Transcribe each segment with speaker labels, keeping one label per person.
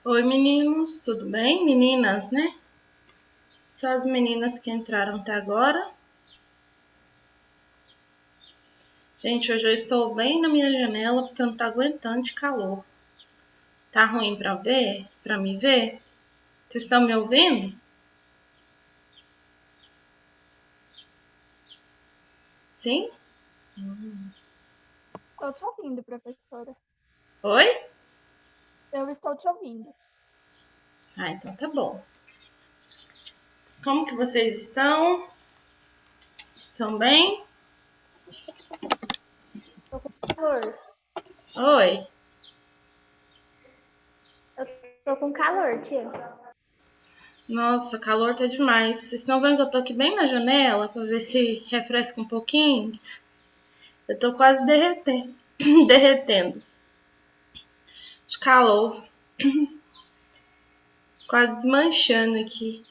Speaker 1: Oi, meninos, tudo bem? Meninas, né? Só as meninas que entraram até agora. Gente, hoje eu estou bem na minha janela porque eu não tô aguentando de calor. Tá ruim pra ver? Pra me ver? Vocês estão me ouvindo? Sim?
Speaker 2: Estou te ouvindo, professora.
Speaker 1: Oi?
Speaker 2: Eu estou te ouvindo.
Speaker 1: Ah, então tá bom. Como que vocês estão? Estão bem?
Speaker 2: Estou com calor.
Speaker 1: Oi?
Speaker 2: Eu estou com calor, tia.
Speaker 1: Nossa, calor tá demais. Vocês estão vendo que eu tô aqui bem na janela pra ver se refresca um pouquinho? Eu tô quase derretendo. derretendo de calor. Quase desmanchando aqui.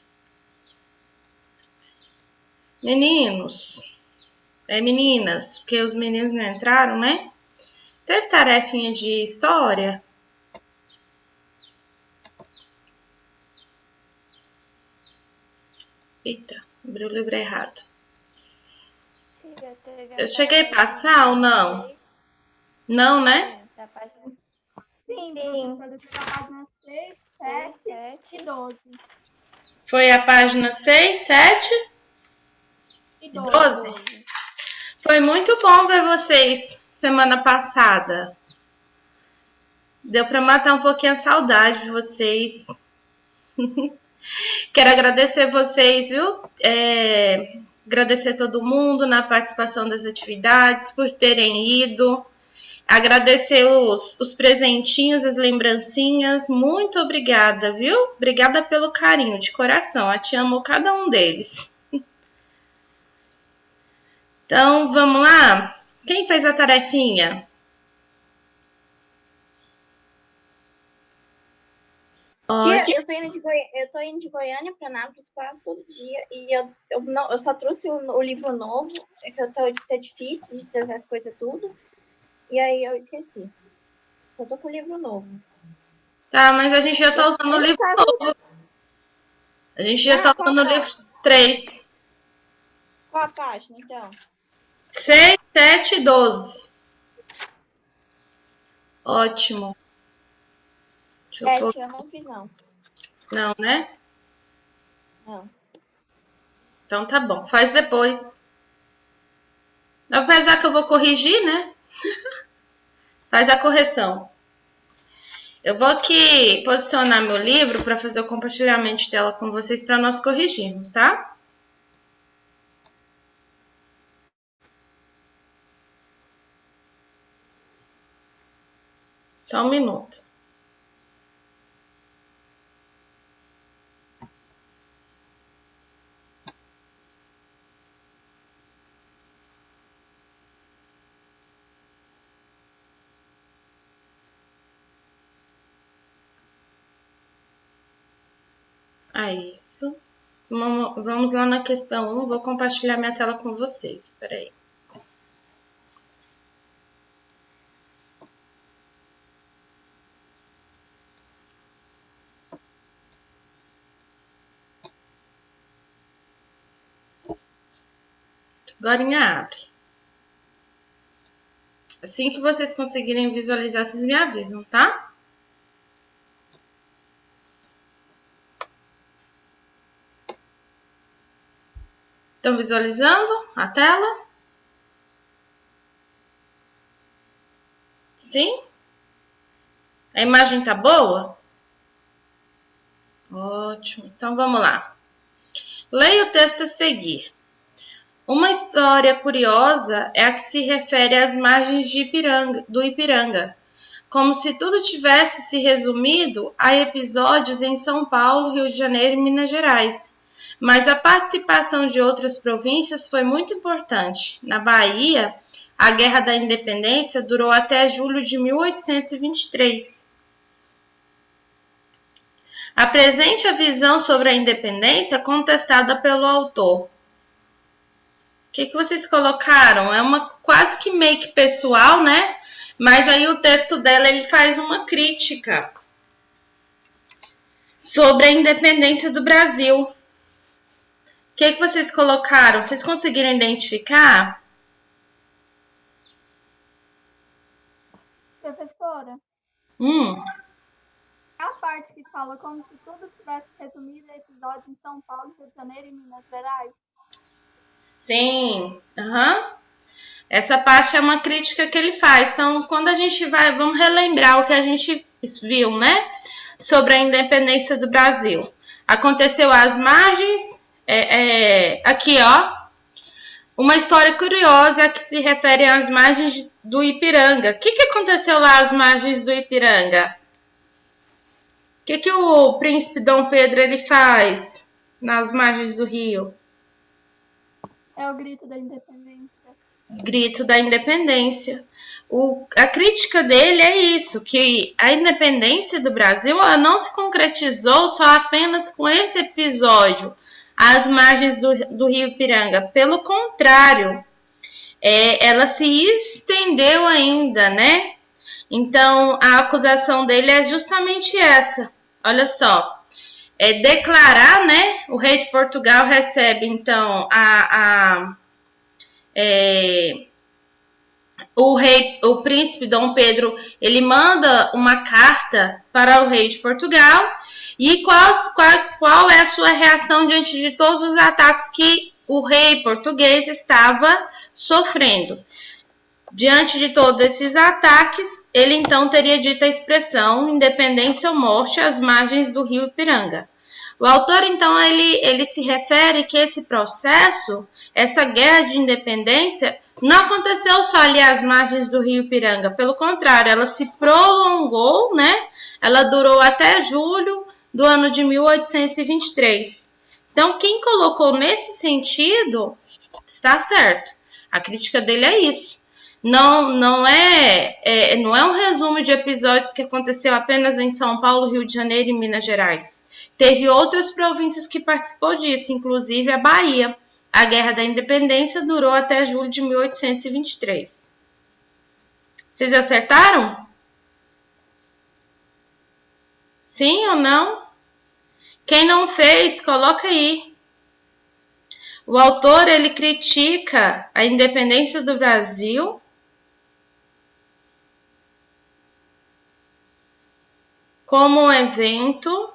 Speaker 1: Meninos, meninas, porque os meninos não entraram, né? Teve tarefinha de história? Eita, abri o livro errado.
Speaker 2: Tia, teve a
Speaker 1: Eu cheguei a
Speaker 2: tarefa
Speaker 1: passar ou não? Não, né?
Speaker 2: Sim, da página... Sim, professora, da página 6, 7 e 12.
Speaker 1: Foi a página 6, 7
Speaker 2: E
Speaker 1: e
Speaker 2: 12.
Speaker 1: 12. Foi muito bom ver vocês semana passada. Deu para matar um pouquinho a saudade de vocês. Quero agradecer vocês, viu? Agradecer todo mundo na participação das atividades, por terem ido. Agradecer os presentinhos, as lembrancinhas. Muito obrigada, viu? Obrigada pelo carinho, de coração. A te amo cada um deles. Então, vamos lá? Quem fez a tarefinha?
Speaker 2: Tia, eu tô indo de Goiânia para Nápoles quase todo dia e eu só trouxe o livro novo, é que tá difícil de trazer as coisas tudo, e aí eu esqueci. Só tô com o livro novo.
Speaker 1: Tá, mas a gente já tá usando o livro novo. A gente já tá usando o livro 3.
Speaker 2: Qual a página, então?
Speaker 1: 6, 7 e 12. Ótimo. Deixa eu pôr.
Speaker 2: Eu não fiz, não.
Speaker 1: Não, né?
Speaker 2: Não.
Speaker 1: Então tá bom. Faz depois. Apesar que eu vou corrigir, né? Faz a correção. Eu vou aqui posicionar meu livro para fazer o compartilhamento de tela com vocês para nós corrigirmos, tá? Só um minuto. Isso. Vamos lá na questão 1. Vou compartilhar minha tela com vocês. Espera aí. Agora abre. Assim que vocês conseguirem visualizar, vocês me avisam, tá? Estão visualizando a tela? Sim? A imagem tá boa? Ótimo. Então vamos lá. Leia o texto a seguir. Uma história curiosa é a que se refere às margens do Ipiranga, como se tudo tivesse se resumido a episódios em São Paulo, Rio de Janeiro e Minas Gerais. Mas a participação de outras províncias foi muito importante. Na Bahia, a Guerra da Independência durou até julho de 1823. Apresente a visão sobre a independência contestada pelo autor. O que vocês colocaram? É uma quase que meio que pessoal, né? Mas aí o texto dela ele faz uma crítica sobre a independência do Brasil. O que vocês colocaram? Vocês conseguiram identificar?
Speaker 3: Professora,
Speaker 1: Hum.
Speaker 3: a parte que fala como se tudo tivesse resumido em episódios em São Paulo, Rio de Janeiro e Minas Gerais.
Speaker 1: Sim. Essa parte é uma crítica que ele faz. Então, quando a gente vamos relembrar o que a gente viu, né? Sobre a independência do Brasil. Aconteceu às margens, aqui, ó. Uma história curiosa que se refere às margens do Ipiranga. O que aconteceu lá às margens do Ipiranga? O que o príncipe Dom Pedro ele faz nas margens do rio?
Speaker 3: É o grito da independência.
Speaker 1: Grito da independência. A crítica dele é isso, que a independência do Brasil ela não se concretizou só apenas com esse episódio às margens do rio Ipiranga. Pelo contrário, ela se estendeu ainda, né? Então, a acusação dele é justamente essa. Olha só, declarar, né? O rei de Portugal recebe, então, o príncipe Dom Pedro, ele manda uma carta para o rei de Portugal. E qual é a sua reação diante de todos os ataques que o rei português estava sofrendo? Diante de todos esses ataques, ele então teria dito a expressão independência ou morte às margens do rio Ipiranga. O autor, então, ele se refere que esse processo, essa guerra de independência, não aconteceu só ali às margens do rio Ipiranga. Pelo contrário, ela se prolongou, né? Ela durou até julho do ano de 1823. Então, quem colocou nesse sentido, está certo. A crítica dele é isso. Não é um resumo de episódios que aconteceu apenas em São Paulo, Rio de Janeiro e Minas Gerais. Teve outras províncias que participou disso, inclusive a Bahia. A Guerra da Independência durou até julho de 1823. Vocês acertaram? Sim ou não? Quem não fez, coloca aí. O autor ele critica a independência do Brasil como um evento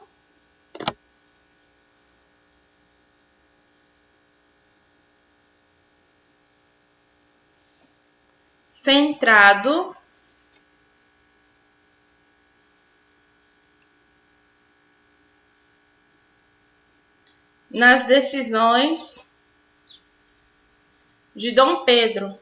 Speaker 1: centrado nas decisões de Dom Pedro.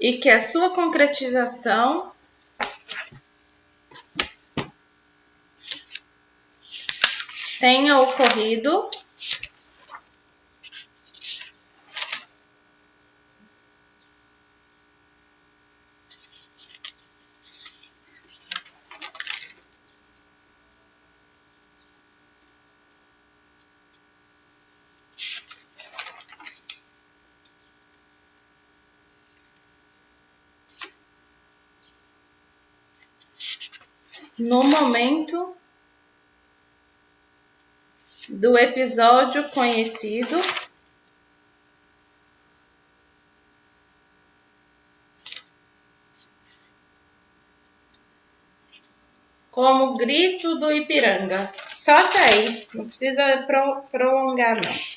Speaker 1: E que a sua concretização tenha ocorrido no momento do episódio conhecido como Grito do Ipiranga. Só até aí, não precisa prolongar não.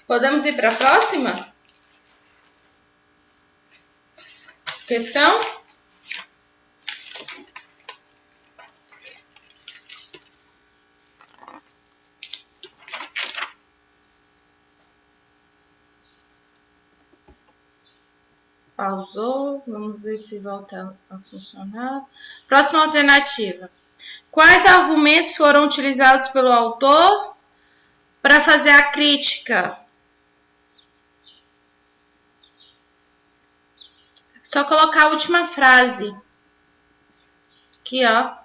Speaker 1: Podemos ir para a próxima questão? Pausou. Vamos ver se volta a funcionar. Próxima alternativa. Quais argumentos foram utilizados pelo autor para fazer a crítica? Só colocar a última frase. Aqui, ó.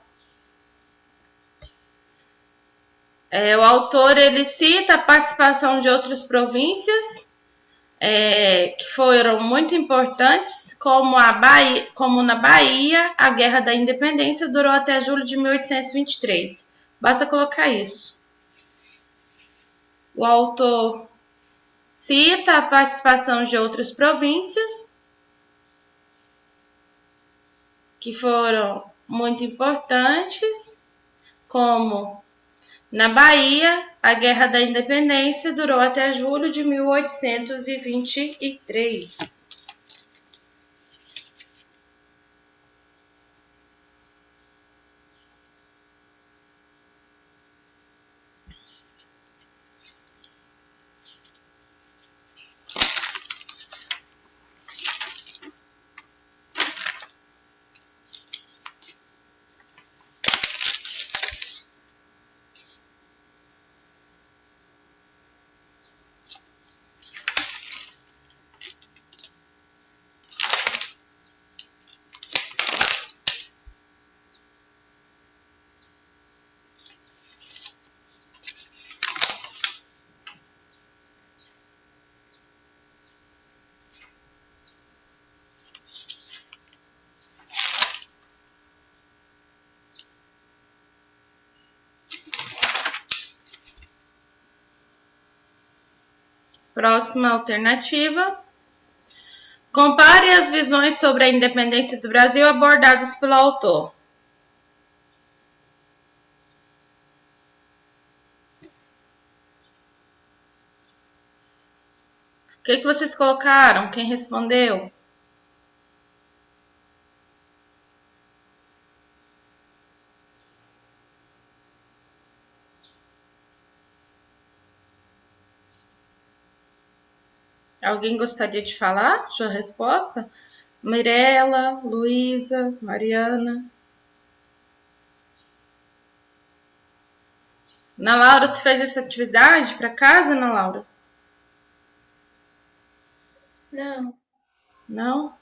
Speaker 1: O autor, ele cita a participação de outras províncias que foram muito importantes, como na Bahia, a Guerra da Independência durou até julho de 1823. Basta colocar isso. O autor cita a participação de outras províncias que foram muito importantes, como na Bahia, a Guerra da Independência durou até julho de 1823. Próxima alternativa. Compare as visões sobre a independência do Brasil abordadas pelo autor. O que vocês colocaram? Quem respondeu? Alguém gostaria de falar sua resposta? Mirela, Luísa, Mariana. Ana Laura, você fez essa atividade para casa, Ana Laura?
Speaker 2: Não.
Speaker 1: Não?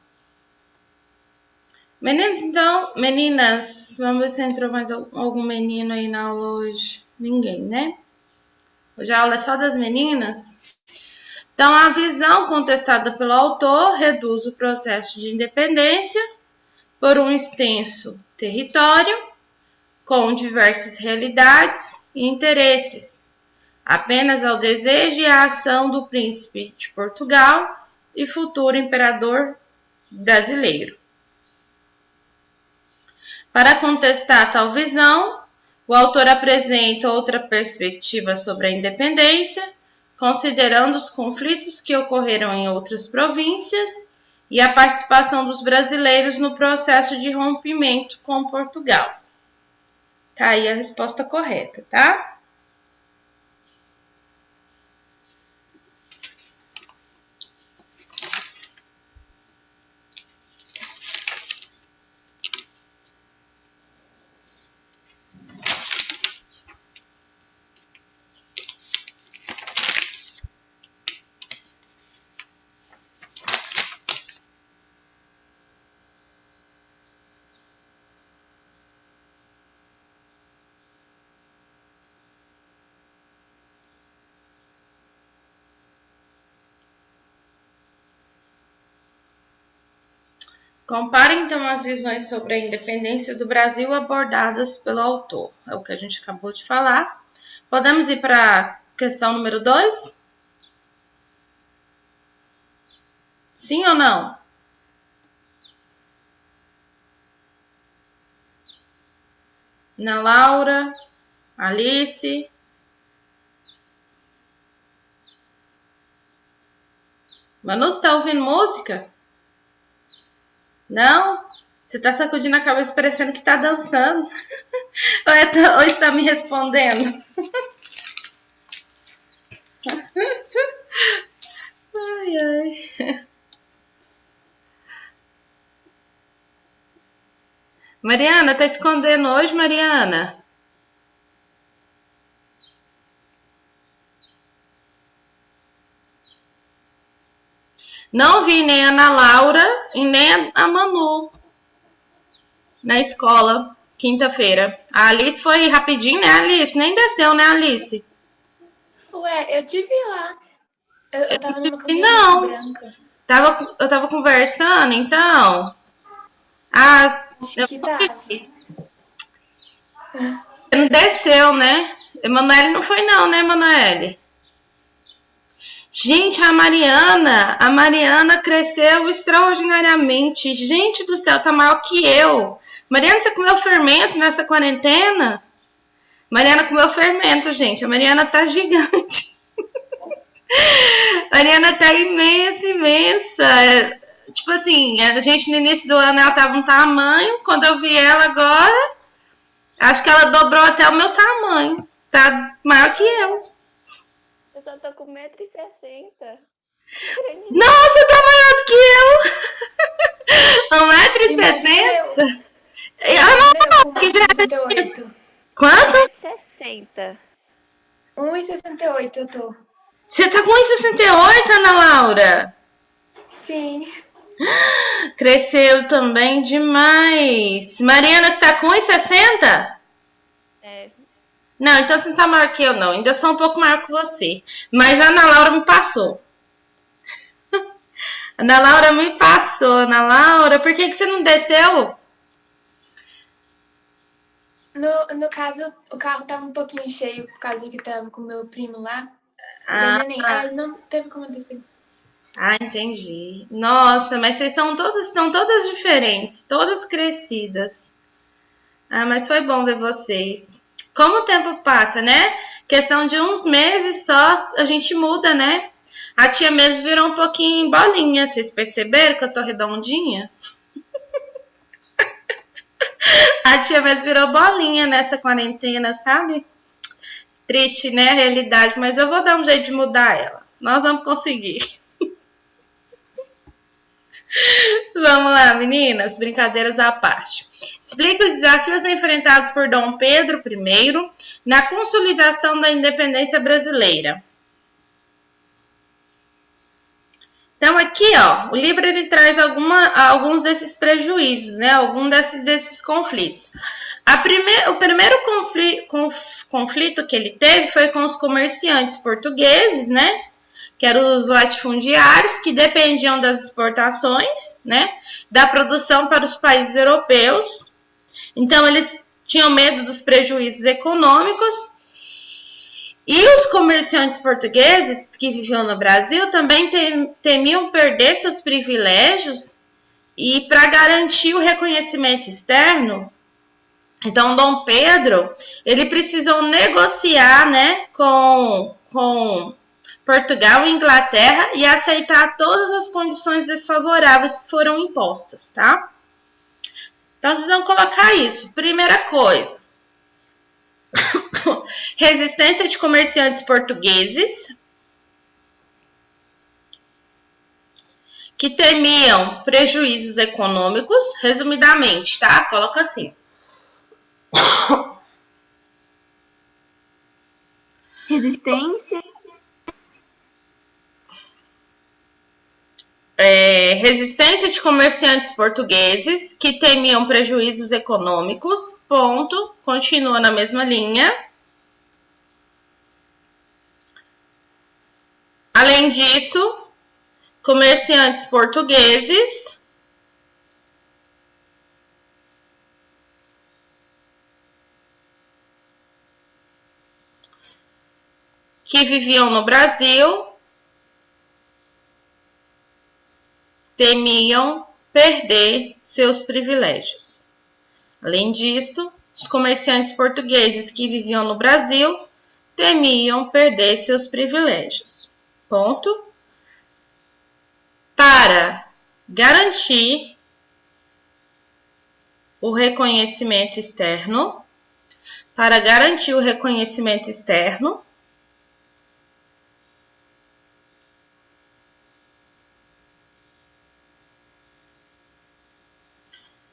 Speaker 1: Meninas, vamos ver se entrou mais algum menino aí na aula hoje. Ninguém, né? Hoje a aula é só das meninas. Então, a visão contestada pelo autor reduz o processo de independência por um extenso território com diversas realidades e interesses, apenas ao desejo e à ação do príncipe de Portugal e futuro imperador brasileiro. Para contestar tal visão, o autor apresenta outra perspectiva sobre a independência, considerando os conflitos que ocorreram em outras províncias e a participação dos brasileiros no processo de rompimento com Portugal. Tá aí a resposta correta, tá? Compare, então, as visões sobre a independência do Brasil abordadas pelo autor. É o que a gente acabou de falar. Podemos ir para a questão número 2? Sim ou não? Ana Laura, Alice. Manu, você está ouvindo música? Não? Você está sacudindo a cabeça parecendo que está dançando. Ou está me respondendo? Ai, ai. Mariana, tá escondendo hoje, Mariana? Não vi nem a Ana Laura e nem a Manu na escola, quinta-feira. A Alice foi rapidinho, né, Alice? Nem desceu, né, Alice?
Speaker 4: Ué, eu te vi lá. Eu tava numa
Speaker 1: Não.
Speaker 4: caminhonete branca.
Speaker 1: Eu tava conversando, então. Ah,
Speaker 4: Acho que tava.
Speaker 1: não desceu, né? Emanuele não foi não, né, Emanuele? Gente, a Mariana cresceu extraordinariamente. Gente do céu, tá maior que eu. Mariana, você comeu fermento nessa quarentena? Mariana comeu fermento, gente. A Mariana tá gigante. A Mariana tá imensa, imensa. Tipo assim, a gente no início do ano ela tava um tamanho. Quando eu vi ela agora, acho que ela dobrou até o meu tamanho. Tá maior que eu.
Speaker 2: Eu só tô com 1,60 m.
Speaker 1: Nossa, tá maior do que eu. 1,60 m? Ah, não, que já é isso. Quanto?
Speaker 2: 1,60 m.
Speaker 4: 1,68 eu tô.
Speaker 1: Você tá com 1,68, Ana Laura?
Speaker 4: Sim.
Speaker 1: Cresceu também demais. Mariana, você tá com 1,60?
Speaker 2: É.
Speaker 1: Não, então você não tá maior que eu, não. Ainda sou um pouco maior que você. Mas a Ana Laura me passou. Ana Laura me passou. Ana Laura, por que você não desceu?
Speaker 4: No caso, o carro tava um pouquinho cheio por causa que tava com o meu primo lá. Aí não teve como descer.
Speaker 1: Ah, entendi. Nossa, mas vocês estão todas diferentes, todas crescidas. Ah, mas foi bom ver vocês. Como o tempo passa, né? Questão de uns meses só, a gente muda, né? A tia mesmo virou um pouquinho bolinha. Vocês perceberam que eu tô redondinha? A tia mesmo virou bolinha nessa quarentena, sabe? Triste, né? A realidade, mas eu vou dar um jeito de mudar ela. Nós vamos conseguir. Vamos lá, meninas, brincadeiras à parte. Explica os desafios enfrentados por Dom Pedro I na consolidação da independência brasileira. Então, aqui, ó, o livro ele traz alguns desses prejuízos, né? Alguns desses conflitos. O primeiro conflito que ele teve foi com os comerciantes portugueses, né? Que eram os latifundiários, que dependiam das exportações, né? Da produção para os países europeus. Então, eles tinham medo dos prejuízos econômicos. E os comerciantes portugueses que viviam no Brasil também temiam perder seus privilégios e para garantir o reconhecimento externo, então Dom Pedro, ele precisou negociar, né, com Portugal e Inglaterra e aceitar todas as condições desfavoráveis que foram impostas, tá? Então, vocês vão colocar isso. Primeira coisa, resistência de comerciantes portugueses que temiam prejuízos econômicos, resumidamente, tá? Coloca assim.
Speaker 3: Resistência.
Speaker 1: Resistência de comerciantes portugueses que temiam prejuízos econômicos, ponto, continua na mesma linha. Além disso, comerciantes portugueses que viviam no Brasil temiam perder seus privilégios. Além disso, os comerciantes portugueses que viviam no Brasil temiam perder seus privilégios. Ponto. Para garantir o reconhecimento externo,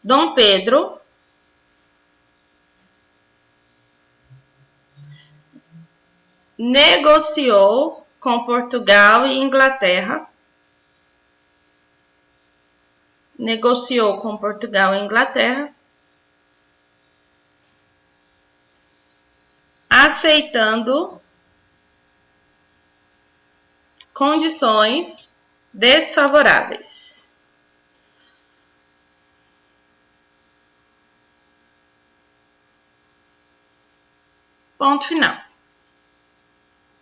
Speaker 1: Dom Pedro negociou com Portugal e Inglaterra. Negociou com Portugal e Inglaterra, aceitando condições desfavoráveis. Ponto final.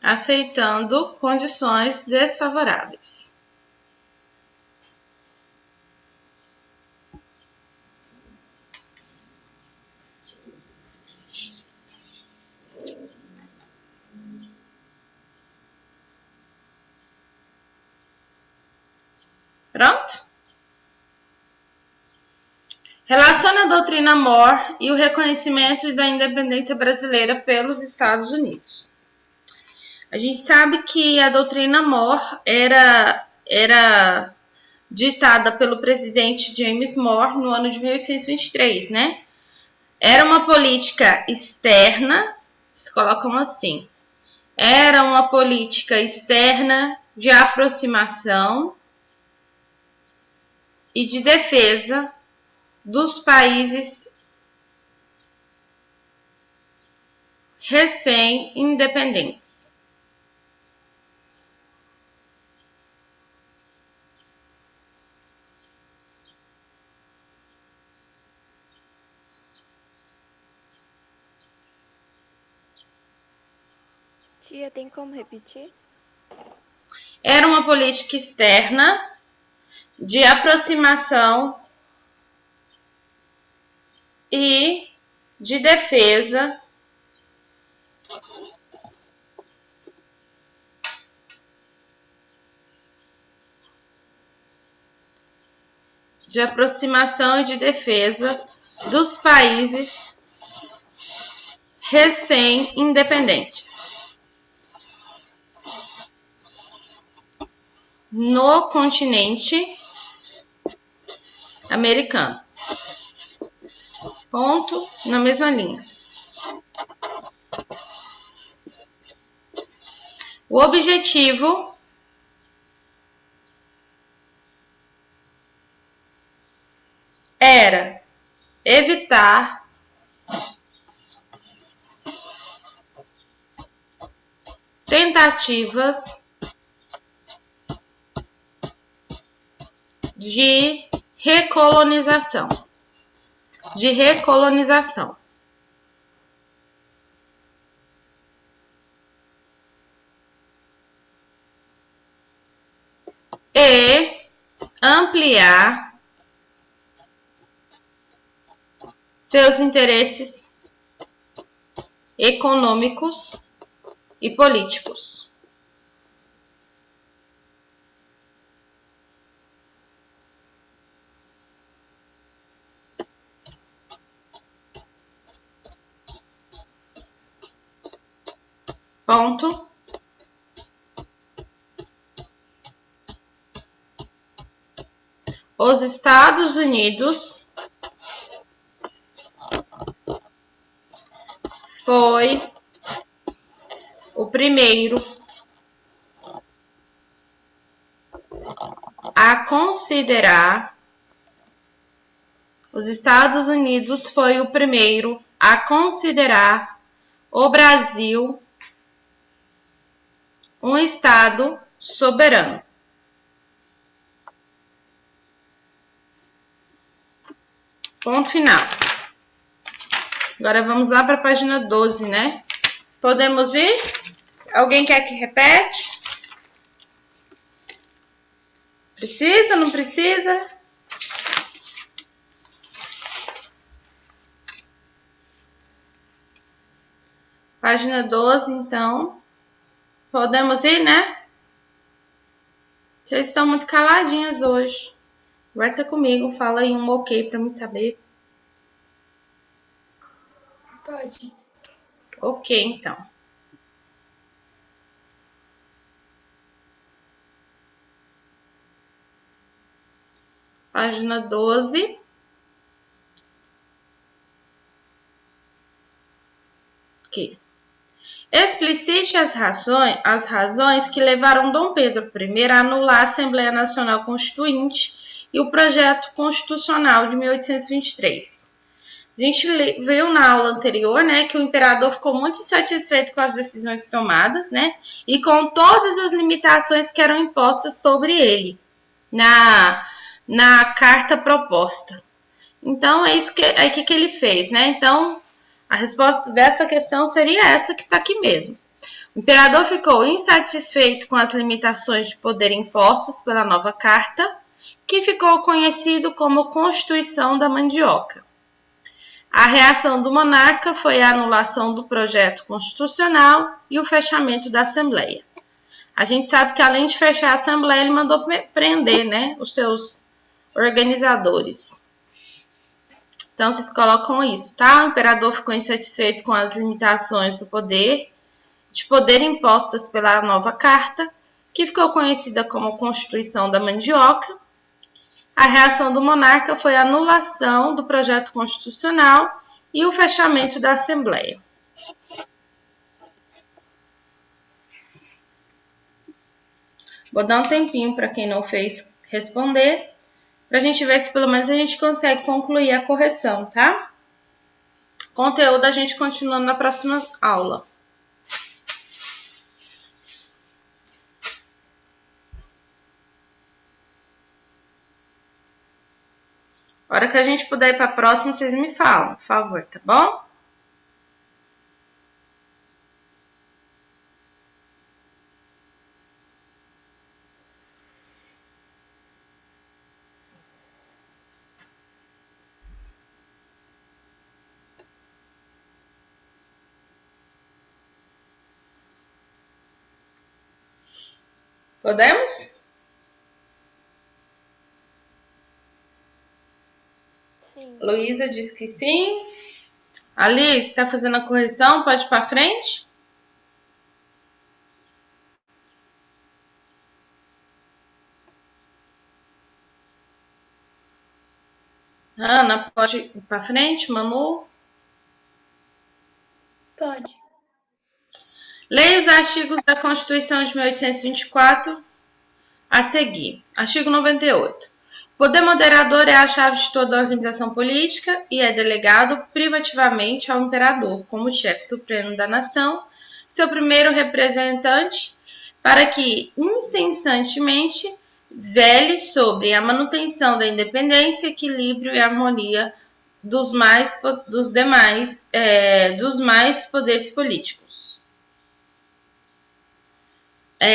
Speaker 1: Aceitando condições desfavoráveis. Pronto? Relaciona a doutrina More e o reconhecimento da independência brasileira pelos Estados Unidos. A gente sabe que a doutrina More era ditada pelo presidente James More no ano de 1823, né? Era uma política externa, se colocam assim, era uma política externa de aproximação e de defesa dos países recém-independentes.
Speaker 2: Tia, tem como repetir?
Speaker 1: Era uma política externa de aproximação e de defesa dos países recém-independentes no continente americano. Ponto, na mesma linha. O objetivo era evitar tentativas de recolonização. E ampliar seus interesses econômicos e políticos. Ponto. Os Estados Unidos foi o primeiro a considerar o Brasil um estado soberano. Ponto final. Agora vamos lá para a página 12, né? Podemos ir? Alguém quer que repete? Precisa, não precisa? Página 12, então. Podemos ir, né? Vocês estão muito caladinhas hoje. Conversa comigo, fala aí um ok para me saber.
Speaker 4: Pode.
Speaker 1: Ok, então. Página 12. Ok. Explicite as razões que levaram Dom Pedro I a anular a Assembleia Nacional Constituinte e o projeto constitucional de 1823. A gente viu na aula anterior, né, que o imperador ficou muito insatisfeito com as decisões tomadas, né, e com todas as limitações que eram impostas sobre ele na carta proposta. Então, é isso que ele fez, né? Então, a resposta dessa questão seria essa que está aqui mesmo. O imperador ficou insatisfeito com as limitações de poder impostas pela nova carta, que ficou conhecido como Constituição da Mandioca. A reação do monarca foi a anulação do projeto constitucional e o fechamento da Assembleia. A gente sabe que, além de fechar a Assembleia, ele mandou prender, né, os seus organizadores. Então, vocês colocam isso, tá? O imperador ficou insatisfeito com as limitações de poder impostas pela nova carta, que ficou conhecida como Constituição da Mandioca. A reação do monarca foi a anulação do projeto constitucional e o fechamento da Assembleia. Vou dar um tempinho para quem não fez responder, para a gente ver se pelo menos a gente consegue concluir a correção, tá? Conteúdo a gente continua na próxima aula. A hora que a gente puder ir para a próxima, vocês me falam, por favor, tá bom? Podemos?
Speaker 2: Sim.
Speaker 1: Luísa diz que sim. Alice, está fazendo a correção? Pode ir para frente? Ana, pode ir para frente? Manu?
Speaker 4: Pode.
Speaker 1: Leia os artigos da Constituição de 1824 a seguir. Artigo 98. O poder moderador é a chave de toda a organização política e é delegado privativamente ao imperador, como chefe supremo da nação, seu primeiro representante, para que incessantemente vele sobre a manutenção da independência, equilíbrio e harmonia dos mais poderes políticos.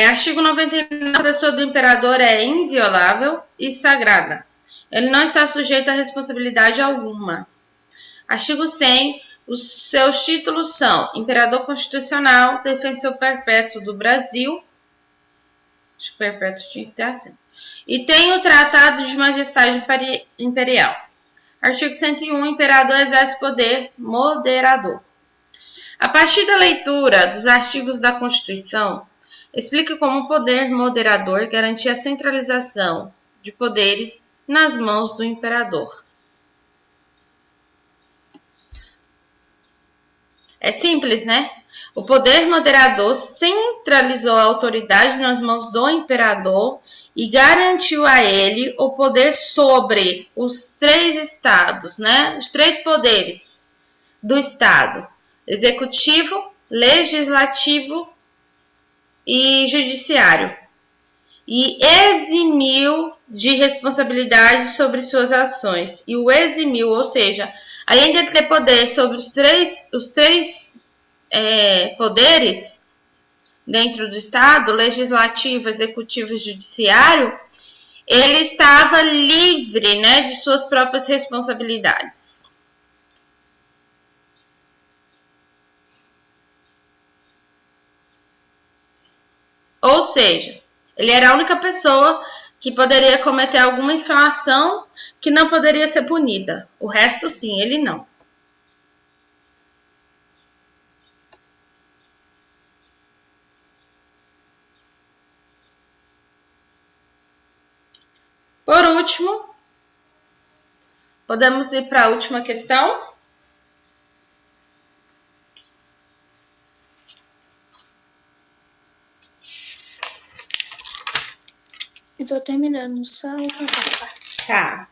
Speaker 1: Artigo 99. A pessoa do imperador é inviolável e sagrada. Ele não está sujeito a responsabilidade alguma. Artigo 100. Os seus títulos são Imperador Constitucional, Defensor Perpétuo do Brasil. Acho que perpétuo tinha que ter assim. E tem o Tratado de Majestade Imperial. Artigo 101. Imperador exerce poder moderador. A partir da leitura dos artigos da Constituição, explica como o poder moderador garantia a centralização de poderes nas mãos do imperador. É simples, né? O poder moderador centralizou a autoridade nas mãos do imperador e garantiu a ele o poder sobre os três estados, né? Os três poderes do estado: executivo, legislativo e judiciário, e eximiu de responsabilidade sobre suas ações. E o eximiu, ou seja, além de ele ter poder sobre os três poderes dentro do Estado, legislativo, executivo e judiciário, ele estava livre, né, de suas próprias responsabilidades. Ou seja, ele era a única pessoa que poderia cometer alguma infração que não poderia ser punida. O resto, sim, ele não. Por último, podemos ir para a última questão.
Speaker 4: Eu tô terminando só a última parte.
Speaker 1: Tá.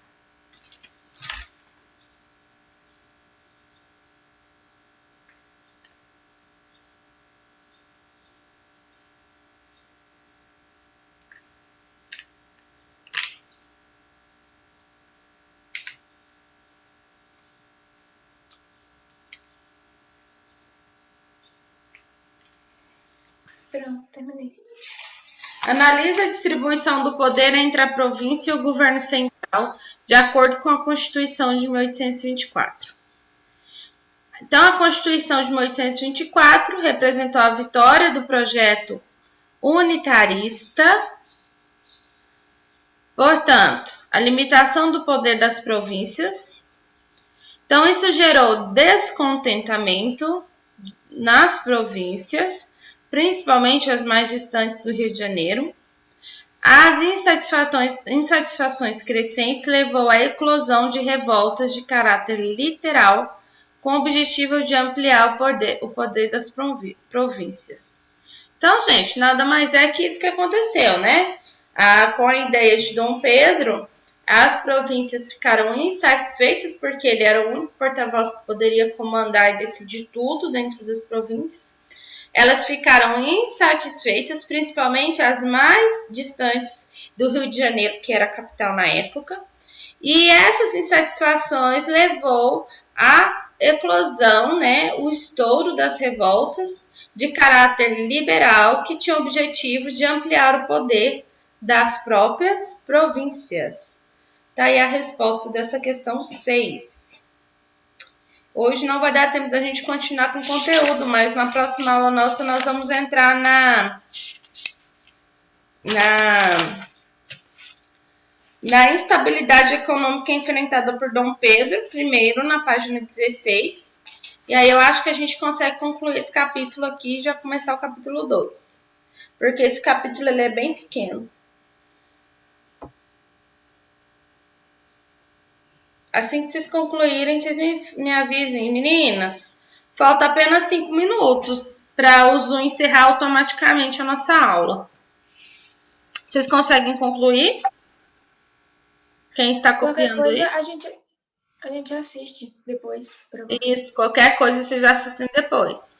Speaker 4: Pronto, terminei.
Speaker 1: Analisa a distribuição do poder entre a província e o governo central, de acordo com a Constituição de 1824. Então, a Constituição de 1824 representou a vitória do projeto unitarista. Portanto, a limitação do poder das províncias. Então, isso gerou descontentamento nas províncias, principalmente as mais distantes do Rio de Janeiro. As insatisfações crescentes levou à eclosão de revoltas de caráter literal, com o objetivo de ampliar o poder das províncias. Então, gente, nada mais é que isso que aconteceu, né? Com a ideia de Dom Pedro, as províncias ficaram insatisfeitas porque ele era o único porta-voz que poderia comandar e decidir tudo dentro das províncias. Elas ficaram insatisfeitas, principalmente as mais distantes do Rio de Janeiro, que era a capital na época. E essas insatisfações levou à eclosão, né, o estouro das revoltas de caráter liberal, que tinha o objetivo de ampliar o poder das próprias províncias. Tá aí a resposta dessa questão 6. Hoje não vai dar tempo da gente continuar com o conteúdo, mas na próxima aula nossa nós vamos entrar na instabilidade econômica enfrentada por Dom Pedro I, na página 16. E aí eu acho que a gente consegue concluir esse capítulo aqui e já começar o capítulo 2. Porque esse capítulo ele é bem pequeno. Assim que vocês concluírem, vocês me avisem. Meninas, falta apenas 5 minutos para o Zoom encerrar automaticamente a nossa aula. Vocês conseguem concluir? Quem está copiando aí?
Speaker 4: A gente assiste depois.
Speaker 1: Isso, qualquer coisa vocês assistem depois.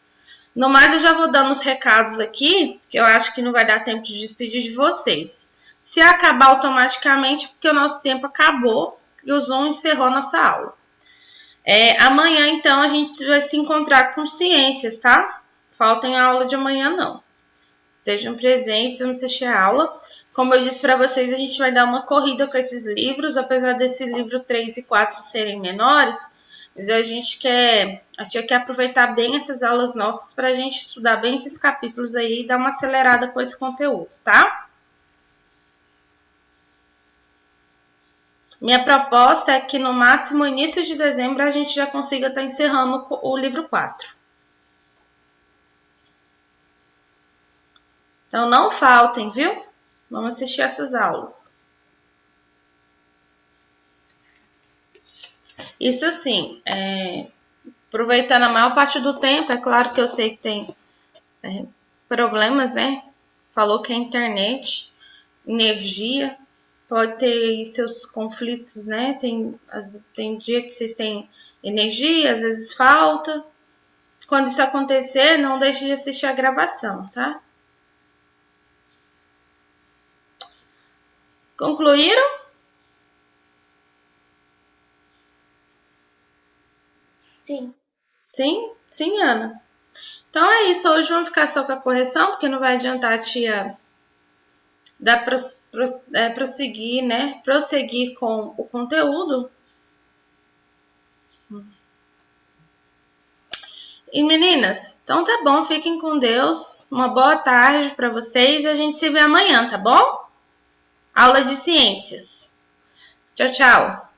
Speaker 1: No mais, eu já vou dando os recados aqui, que eu acho que não vai dar tempo de despedir de vocês. Se acabar automaticamente, porque o nosso tempo acabou e o Zoom encerrou a nossa aula. Amanhã, então, a gente vai se encontrar com ciências, tá? Faltem a aula de amanhã, não. Estejam presentes, vamos assistir a aula. Como eu disse para vocês, a gente vai dar uma corrida com esses livros, apesar desse livro 3 e 4 serem menores, mas a gente quer aproveitar bem essas aulas nossas para a gente estudar bem esses capítulos aí e dar uma acelerada com esse conteúdo, tá? Minha proposta é que no máximo início de dezembro a gente já consiga estar encerrando o livro 4. Então não faltem, viu? Vamos assistir essas aulas. Isso assim, aproveitando a maior parte do tempo, é claro que eu sei que tem problemas, né? Falou que a internet, energia, pode ter seus conflitos, né? Tem dia que vocês têm energia, às vezes falta. Quando isso acontecer, não deixe de assistir a gravação, tá? Concluíram?
Speaker 4: Sim.
Speaker 1: Sim? Sim, Ana. Então é isso. Hoje vamos ficar só com a correção, porque não vai adiantar a tia prosseguir, né? Prosseguir com o conteúdo. E meninas, então tá bom. Fiquem com Deus. Uma boa tarde para vocês e a gente se vê amanhã, tá bom? Aula de ciências. Tchau, tchau.